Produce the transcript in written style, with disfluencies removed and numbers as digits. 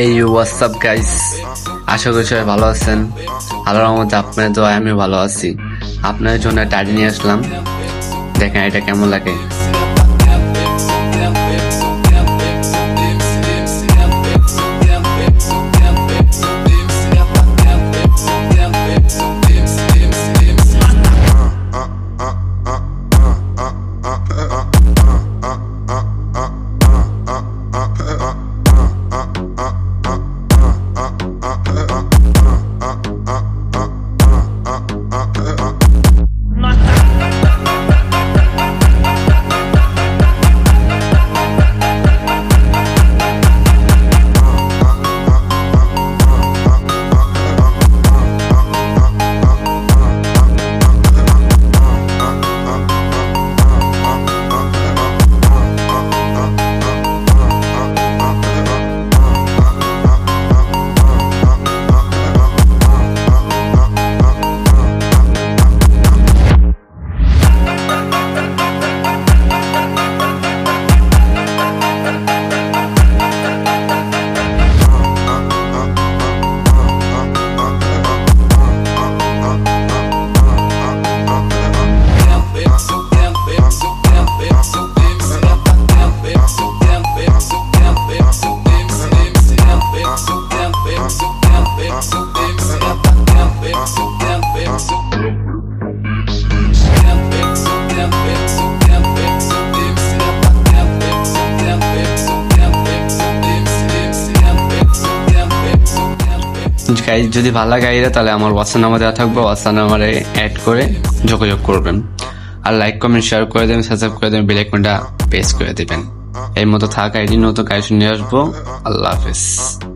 এই WhatsApp guys, আশা করি সবাই ভালো আছেন। আল্লাহর রহমতে আপনার দোয়ায় আমি ভালো আছি। আপনার জন্য একটা আইডি নিয়ে আসলাম, দেখেন এটা কেমন লাগে। যদি ভালো লাগে তাহলে আমার হোয়াটসঅ্যাপ নাম্বার দেওয়া থাকবে, হোয়াটসঅ্যাপ নাম্বারে অ্যাড করে যোগাযোগ করবেন। আর লাইক কমেন্ট শেয়ার করে দেবেন, সাবস্ক্রাইব করে দেবেন, বেল আইকনটা প্রেস করে দেবেন। এই মতো থাক আইডি নতুন কালেকশন নিয়ে আসবো। আল্লাহ হাফেজ।